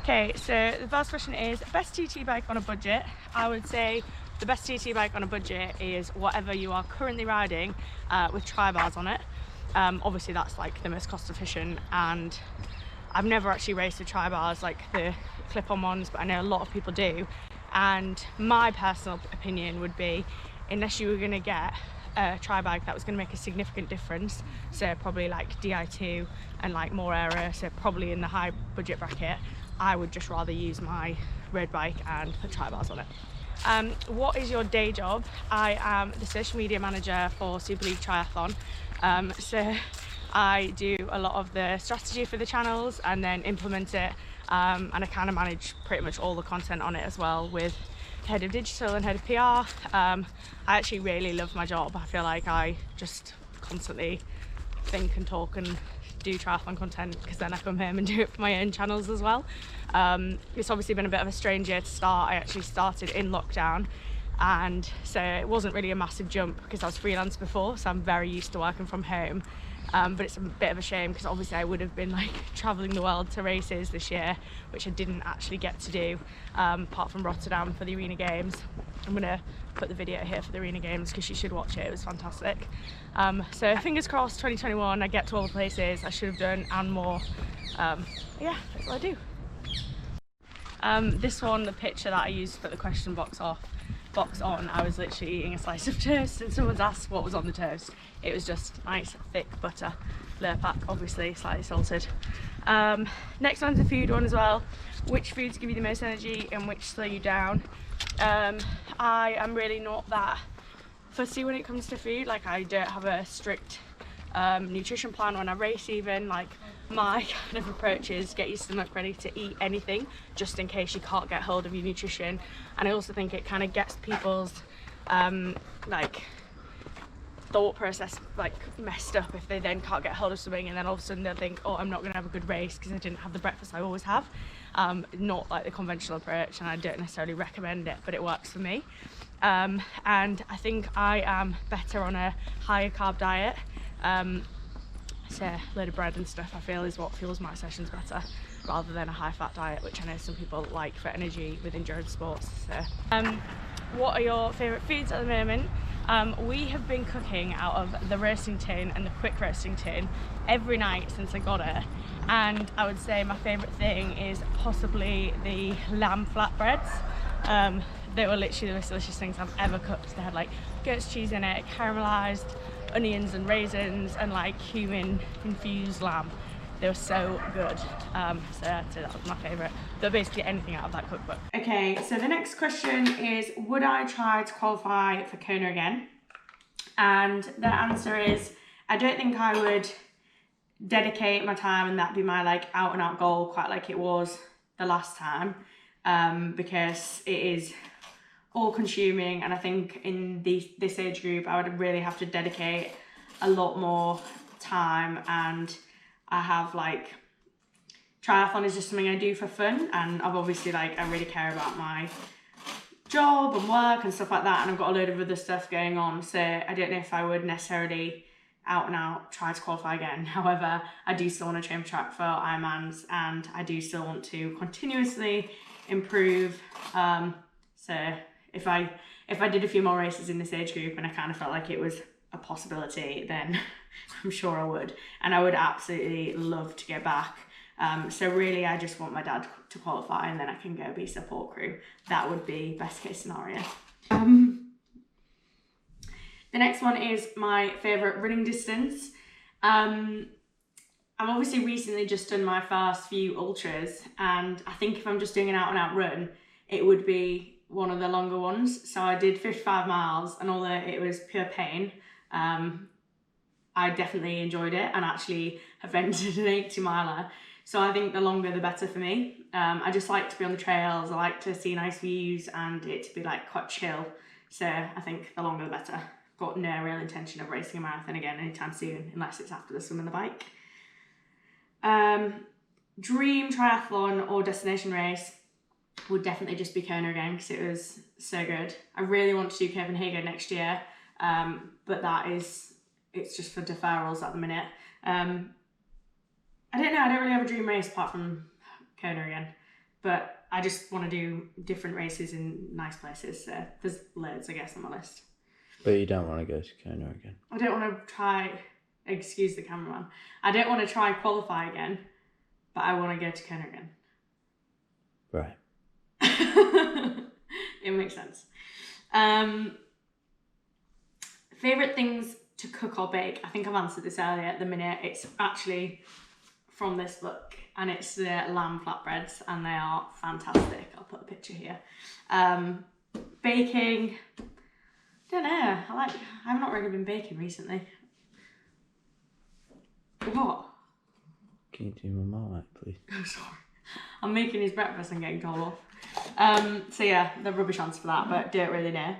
Okay, so the first question is best TT bike on a budget. I would say the best TT bike on a budget is whatever you are currently riding with tri-bars on it. Obviously that's like the most cost efficient, and I've never actually raced with tri-bars like the clip-on ones, but I know a lot of people do. And my personal opinion would be, unless you were going to get a tri-bike that was going to make a significant difference, so probably like Di2 and like more aero, so probably in the high budget bracket, I would just rather use my road bike and put tri-bars on it. What is your day job? I am the social media manager for Super League Triathlon. So I do a lot of the strategy for the channels and then implement it, and I kind of manage pretty much all the content on it as well, with head of digital and head of PR. I actually really love my job. I feel like I just constantly think and talk and do triathlon content, because then I come home and do it for my own channels as well. It's obviously been a bit of a strange year to start. I actually started in lockdown, and so it wasn't really a massive jump because I was freelance before, so I'm very used to working from home. But it's a bit of a shame because obviously I would have been like traveling the world to races this year, which I didn't actually get to do, apart from Rotterdam for the Arena Games. I'm gonna put the video here for the Arena Games because you should watch it. It was fantastic. So fingers crossed 2021 I get to all the places I should have done and more. Yeah, that's what I do. This one, the picture that I used to put the question box on, I was literally eating a slice of toast and someone's asked what was on the toast. It was just nice thick butter, Lurpak, obviously slightly salted. Next one's a food one as well. Which foods give you the most energy and which slow you down? I am really not that fussy when it comes to food. Like, I don't have a strict nutrition plan when I race even. Like, my kind of approach is get your stomach ready to eat anything, just in case you can't get hold of your nutrition. And I also think it kind of gets people's like thought process like messed up if they then can't get hold of something, and then all of a sudden they'll think, oh, I'm not going to have a good race because I didn't have the breakfast I always have. Not like the conventional approach, and I don't necessarily recommend it, but it works for me. And I think I am better on a higher carb diet. So a load of bread and stuff I feel is what fuels my sessions better, rather than a high fat diet, which I know some people like for energy with endurance sports. So what are your favourite foods at the moment? We have been cooking out of the roasting tin and the quick roasting tin every night since I got it, and I would say my favourite thing is possibly the lamb flatbreads. They were literally the most delicious things I've ever cooked. They had like goat's cheese in it, caramelised onions and raisins, and like cumin infused lamb. They were so good. So I'd say that was my favourite, but basically anything out of that cookbook. Okay, so the next question is, would I try to qualify for Kona again? And the answer is, I don't think I would dedicate my time and that be my like out and out goal quite like it was the last time, because it is all consuming, and I think in this age group I would really have to dedicate a lot more time, and I have like, triathlon is just something I do for fun, and I've obviously like, I really care about my job and work and stuff like that, and I've got a load of other stuff going on, so I don't know if I would necessarily out and out try to qualify again. However, I do still want to train for track for Ironmans, and I do still want to continuously improve. So if I did a few more races in this age group and I kind of felt like it was a possibility, then I'm sure I would, and I would absolutely love to get back. So really I just want my dad to qualify, and then I can go be support crew. That would be best case scenario. The next one is my favourite running distance. I've obviously recently just done my first few ultras, and I think if I'm just doing an out and out run, it would be one of the longer ones. So I did 55 miles, and although it was pure pain, I definitely enjoyed it, and actually have entered an 80 miler. So I think the longer the better for me. I just like to be on the trails, I like to see nice views and it to be like quite chill. So I think the longer the better. Got no real intention of racing a marathon again anytime soon, unless it's after the swim and the bike. Dream triathlon or destination race would definitely just be Kona again, because it was so good. I really want to do Copenhagen next year, but it's just for deferrals at the minute. I don't know, I don't really have a dream race apart from Kona again, but I just want to do different races in nice places. So there's loads, I guess, on my list. But you don't want to go to Kona again? I don't want to try, excuse the cameraman, I don't want to try qualify again, but I want to go to Kona again. Right. It makes sense. Favourite things to cook or bake? I think I've answered this earlier. At the minute, it's actually from this book, and it's the lamb flatbreads, and they are fantastic. I'll put a picture here. Baking, don't know. I've not really been baking recently. What? Can you do my Marmite, please? Oh, sorry. I'm making his breakfast and getting told off. So yeah, the rubbish answer for that, but don't really know.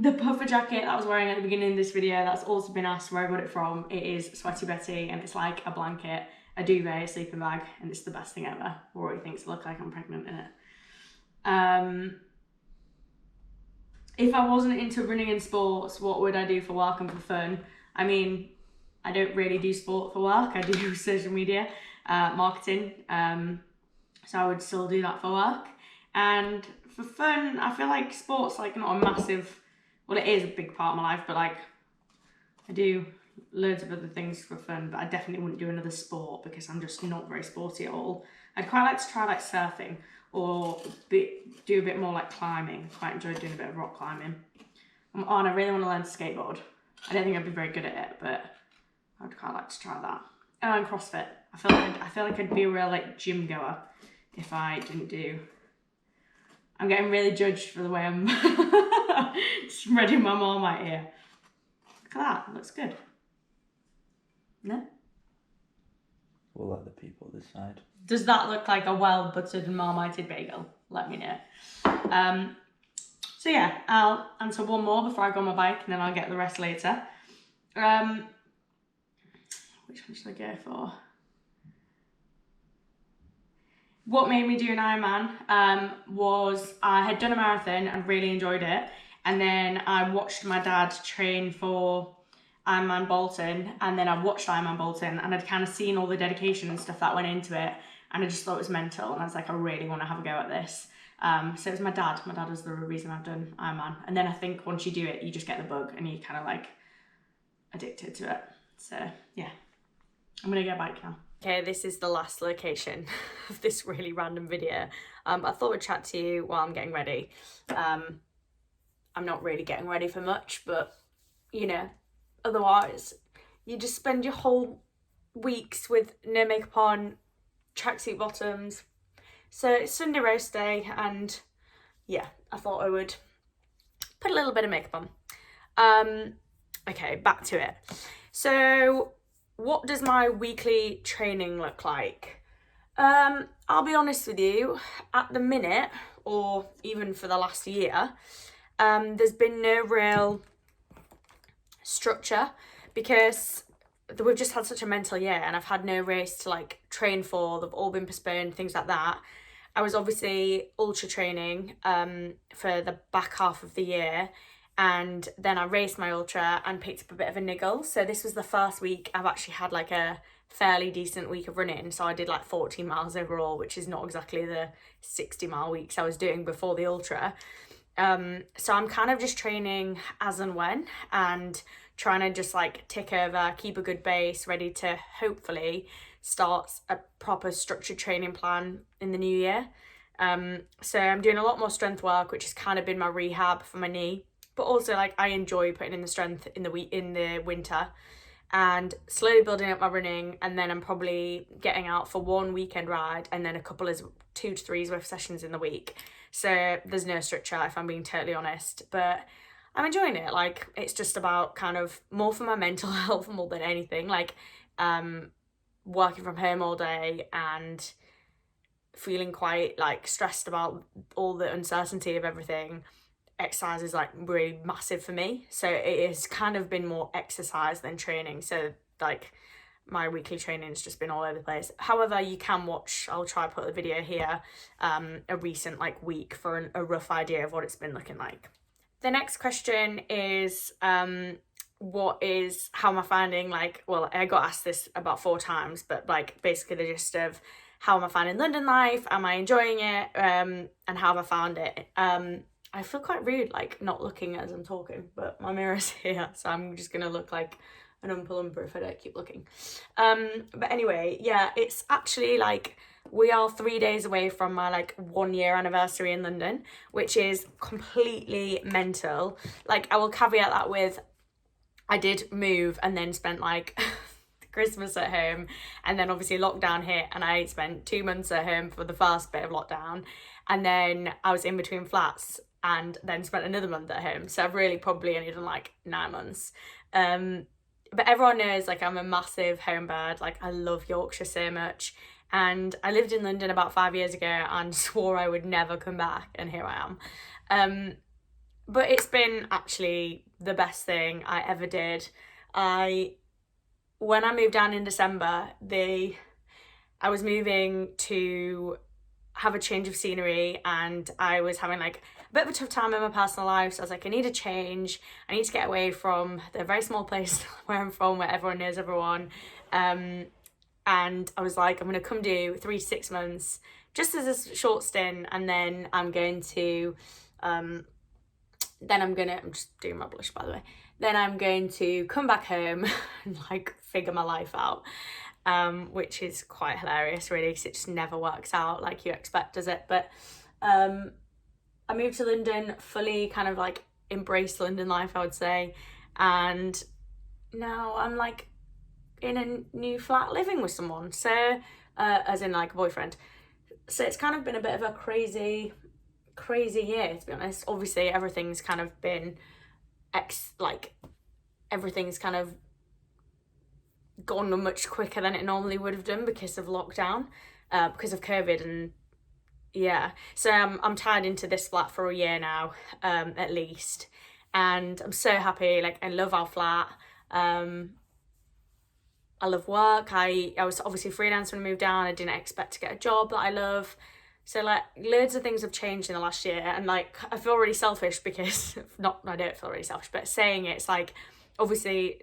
The puffer jacket that I was wearing at the beginning of this video, that's also been asked where I got it from. It is Sweaty Betty, and it's like a blanket, a duvet, a sleeping bag, and it's the best thing ever. Rory thinks I look like I'm pregnant in it. If I wasn't into running and sports, what would I do for work and for fun? I mean, I don't really do sport for work. I do social media, marketing. So I would still do that for work. And for fun, I feel like sport's like not a massive, well, it is a big part of my life, but like I do loads of other things for fun, but I definitely wouldn't do another sport because I'm just not very sporty at all. I'd quite like to try like surfing or do a bit more like climbing. Quite enjoy doing a bit of rock climbing. And I really want to learn to skateboard. I don't think I'd be very good at it, but I'd quite like to try that. Oh, and CrossFit. I feel like I'd be a real like gym goer if I didn't do. I'm getting really judged for the way I'm spreading my Marmite here. Look at that, looks good. No? We'll let the people decide. Does that look like a well buttered and marmited bagel? Let me know. So yeah, I'll answer one more before I go on my bike, and then I'll get the rest later. Which one should I go for? What made me do an Ironman was I had done a marathon and really enjoyed it, and then I watched my dad train for Ironman Bolton, and then I watched Ironman Bolton, and I'd kind of seen all the dedication and stuff that went into it, and I just thought it was mental, and I was like, I really want to have a go at this. So it was my dad. My dad was the reason I've done Ironman, and then I think once you do it, you just get the bug, and you kind of like addicted to it. So yeah, I'm gonna get a bike now. Okay, this is the last location of this really random video. I thought I'd chat to you while I'm getting ready. I'm not really getting ready for much, but you know, otherwise you just spend your whole weeks with no makeup on, tracksuit bottoms. So it's Sunday roast day, and yeah, I thought I would put a little bit of makeup on. Okay, back to it. So what does my weekly training look like? I'll be honest with you, at the minute, or even for the last year, there's been no real structure because we've just had such a mental year, and I've had no race to like train for. They've all been postponed, things like that. I was obviously ultra training for the back half of the year, and then I raced my ultra and picked up a bit of a niggle. So this was the first week I've actually had like a fairly decent week of running. So I did like 14 miles overall, which is not exactly the 60-mile weeks I was doing before the ultra. So I'm kind of just training as and when, and trying to just like tick over, keep a good base, ready to hopefully start a proper structured training plan in the new year. So I'm doing a lot more strength work, which has kind of been my rehab for my knee. But also, like, I enjoy putting in the strength in the winter, and slowly building up my running. And then I'm probably getting out for one weekend ride, and then a couple of 2 to 3 Zwift sessions in the week. So there's no structure, if I'm being totally honest, but I'm enjoying it. Like, it's just about kind of more for my mental health more than anything. Like, working from home all day and feeling quite like stressed about all the uncertainty of everything. Exercise is like really massive for me, so it has kind of been more exercise than training. So like my weekly training has just been all over the place. However, you can watch, I'll try to put a video here, a recent like week for a rough idea of what it's been looking like. The next question is how am I finding, like, well, I got asked this about 4 times, but like basically the gist of how am I finding London life? Am I enjoying it? And how have I found it? I feel quite rude, like not looking as I'm talking, but my mirror's here, so I'm just gonna look like an Oompa Loompa if I don't keep looking. But anyway, yeah, it's actually like we are 3 days away from my like 1 year anniversary in London, which is completely mental. Like I will caveat that with, I did move and then spent like Christmas at home, and then obviously lockdown hit and I spent 2 months at home for the first bit of lockdown, and then I was in between flats and then spent another month at home, so I've really probably only done like 9 months. But everyone knows like I'm a massive home bird, like I love Yorkshire so much, and I lived in London about 5 years ago and swore I would never come back, and here I am. But it's been actually the best thing I ever did. When I moved down in December, I was moving to have a change of scenery, and I was having like a bit of a tough time in my personal life, so I was like, I need a change. I need to get away from the very small place where I'm from, where everyone knows everyone. And I was like, I'm gonna come do 3 to 6 months just as a short stint, and then I'm just doing my blush by the way, then I'm going to come back home and like figure my life out, which is quite hilarious really, because it just never works out like you expect, does it? But I moved to London, fully kind of like embraced London life, I would say, and now I'm like in a new flat living with someone, so as in like a boyfriend. So it's kind of been a bit of a crazy year, to be honest. Obviously everything's kind of been everything's kind of gone much quicker than it normally would have done because of lockdown, because of COVID, and yeah. So I'm tied into this flat for a year now, at least, and I'm so happy. Like I love our flat. I love work. I was obviously freelance when I moved down. I didn't expect to get a job that I love. So like loads of things have changed in the last year, and like I feel really selfish because I don't feel really selfish, but saying it, it's like obviously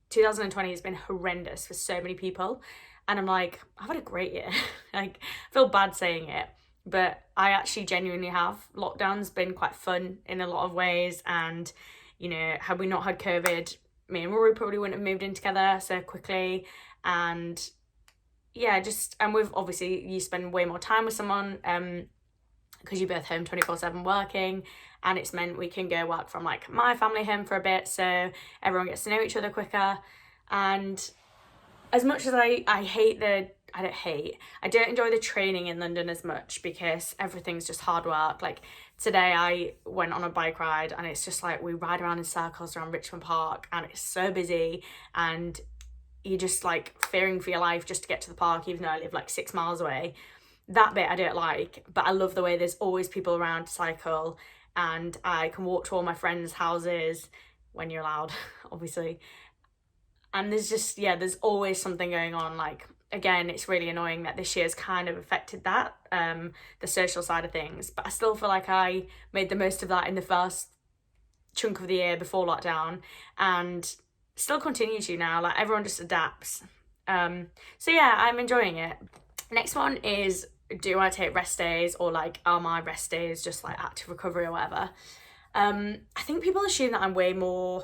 2020 has been horrendous for so many people, and I'm like, I've had a great year. Like I feel bad saying it, but I actually genuinely have. Lockdown's been quite fun in a lot of ways, and you know, had we not had COVID, me and Rory probably wouldn't have moved in together so quickly. And yeah, and with obviously you spend way more time with someone, because you're both home 24/7 working, and it's meant we can go work from like my family home for a bit, so everyone gets to know each other quicker. And as much as I don't enjoy the training in London as much, because everything's just hard work. Like today I went on a bike ride, and it's just like we ride around in circles around Richmond Park, and it's so busy, and you're just like fearing for your life just to get to the park, even though I live like 6 miles away. That bit I don't like, but I love the way there's always people around to cycle, and I can walk to all my friends' houses when you're allowed, obviously. And there's always something going on. Like again, it's really annoying that this year's kind of affected that, the social side of things, but I still feel like I made the most of that in the first chunk of the year before lockdown, and still continue to now. Like everyone just adapts. So yeah, I'm enjoying it. Next one is, do I take rest days, or like are my rest days just like active recovery or whatever? I think people assume that I'm way more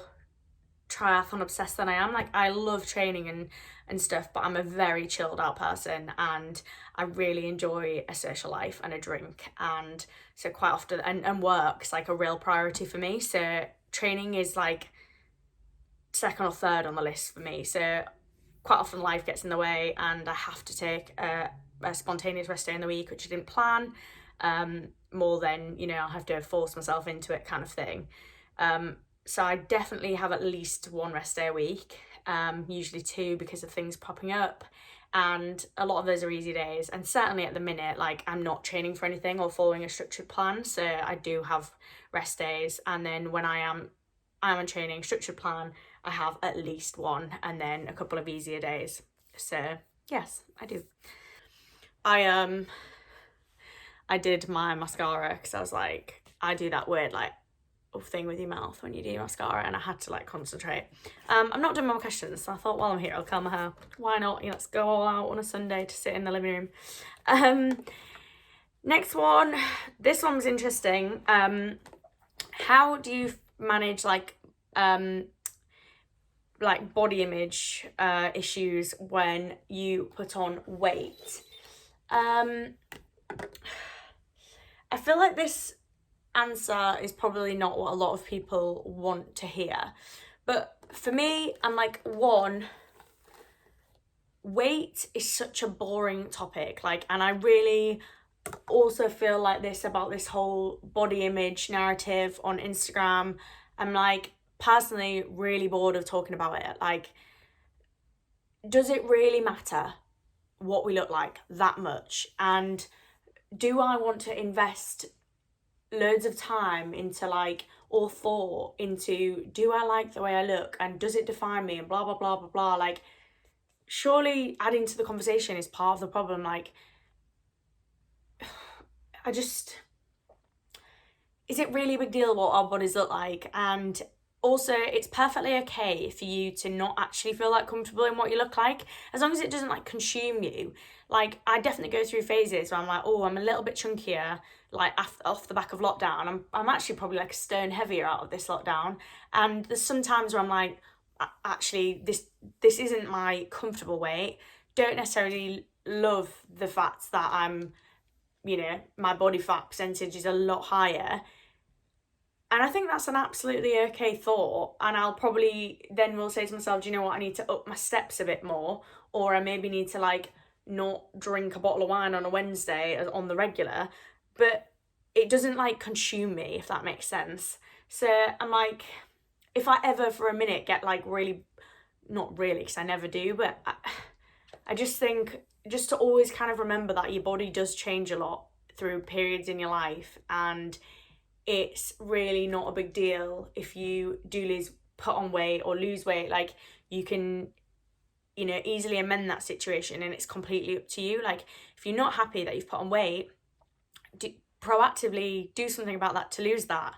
triathlon obsessed than I am. Like I love training and stuff, but I'm a very chilled out person, and I really enjoy a social life and a drink, and so quite often and work's like a real priority for me. So training is like second or third on the list for me. So quite often life gets in the way, and I have to take a spontaneous rest day in the week, which I didn't plan, more than, you know, I have to force myself into it kind of thing. So I definitely have at least 1 rest day a week, usually 2 because of things popping up, and a lot of those are easy days. And certainly at the minute, like I'm not training for anything or following a structured plan, so I do have rest days. And then when I'm on training structured plan, I have at least 1, and then a couple of easier days. So yes, I do. I did my mascara because I was like, I do that weird like thing with your mouth when you do your mascara, and I had to like concentrate. I'm not doing more questions, so I thought while I'm here I'll curl my hair. Why not? Let's go all out on a Sunday to sit in the living room. Next one, this one was interesting. How do you manage like body image issues when you put on weight? I feel like this answer is probably not what a lot of people want to hear, but for me, I'm like, one, weight is such a boring topic, like, and I really also feel like this about this whole body image narrative on Instagram. I'm like personally really bored of talking about it. Like, does it really matter what we look like that much? And do I want to invest loads of time into like, or thought into, do I like the way I look and does it define me and blah blah blah blah blah? Like, surely adding to the conversation is part of the problem. Like, is it really a big deal what our bodies look like? And also, it's perfectly okay for you to not actually feel like comfortable in what you look like, as long as it doesn't like consume you. Like, I definitely go through phases where I'm like, oh, I'm a little bit chunkier, like off the back of lockdown. I'm actually probably like a stone heavier out of this lockdown. And there's some times where I'm like, actually, this isn't my comfortable weight. Don't necessarily love the fact that I'm, my body fat percentage is a lot higher. And I think that's an absolutely okay thought. And I'll probably then will say to myself, do you know what? I need to up my steps a bit more. Or I maybe need to like not drink a bottle of wine on a Wednesday on the regular. But it doesn't like consume me, if that makes sense. So I'm like, if I ever for a minute get like really, not really, because I never do, but I just think just to always kind of remember that your body does change a lot through periods in your life, and it's really not a big deal if you do put on weight or lose weight. Like, you can, easily amend that situation, and it's completely up to you. Like, if you're not happy that you've put on weight, proactively do something about that to lose that.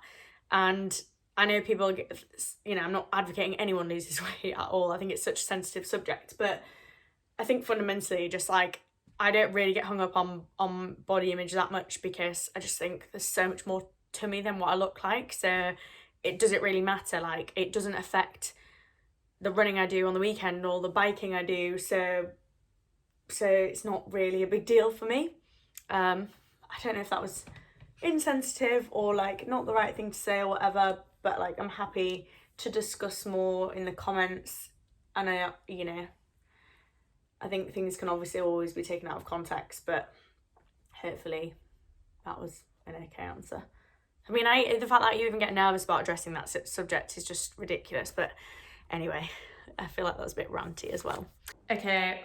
And I know people get, I'm not advocating anyone loses weight at all. I think it's such a sensitive subject, but I think fundamentally, just like, I don't really get hung up on body image that much, because I just think there's so much more to me than what I look like. So it doesn't really matter. Like, it doesn't affect the running I do on the weekend or the biking I do. So it's not really a big deal for me. I don't know if that was insensitive or like not the right thing to say or whatever, but like, I'm happy to discuss more in the comments. And I think things can obviously always be taken out of context, but hopefully that was an okay answer. I mean, the fact that you even get nervous about addressing that subject is just ridiculous. But anyway, I feel like that was a bit ranty as well. Okay,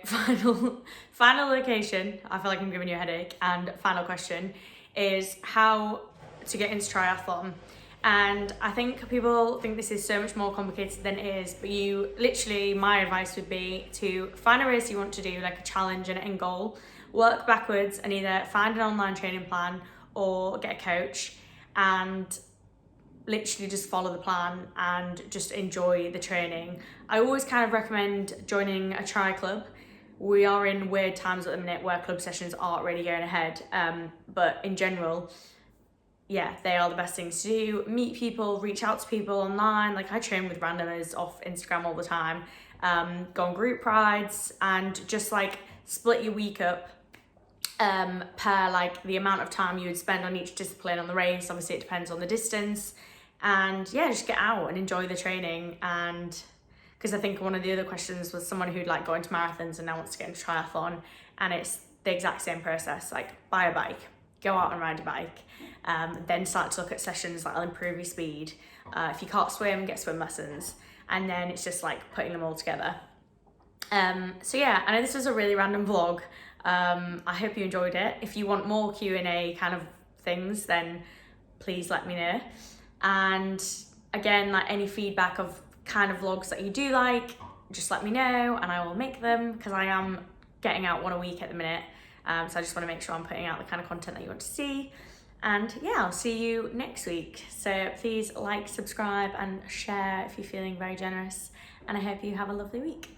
final location. I feel like I'm giving you a headache. And final question is how to get into triathlon. And I think people think this is so much more complicated than it is, but my advice would be to find a race you want to do, like a challenge and an end goal, work backwards and either find an online training plan or get a coach, and literally just follow the plan and just enjoy the training. I always kind of recommend joining a tri club. We are in weird times at the minute where club sessions aren't really going ahead, but in general, yeah, they are the best things to do. Meet people, reach out to people online. Like, I train with randomers off Instagram all the time. Go on group rides and just like split your week up per like the amount of time you would spend on each discipline on the race. Obviously it depends on the distance, and yeah, just get out and enjoy the training. And because I think one of the other questions was someone who'd like go into marathons and now wants to get into triathlon, and it's the exact same process. Like, buy a bike, go out and ride a bike, then start to look at sessions that'll improve your speed. If you can't swim, get swim lessons, and then it's just like putting them all together. So yeah, I know this was a really random vlog. I hope you enjoyed it. If you want more Q&A kind of things, then please let me know. And again, like, any feedback of kind of vlogs that you do like, just let me know and I will make them, because I am getting out one a week at the minute. So I just want to make sure I'm putting out the kind of content that you want to see. And yeah, I'll see you next week. So please like, subscribe and share if you're feeling very generous. And I hope you have a lovely week.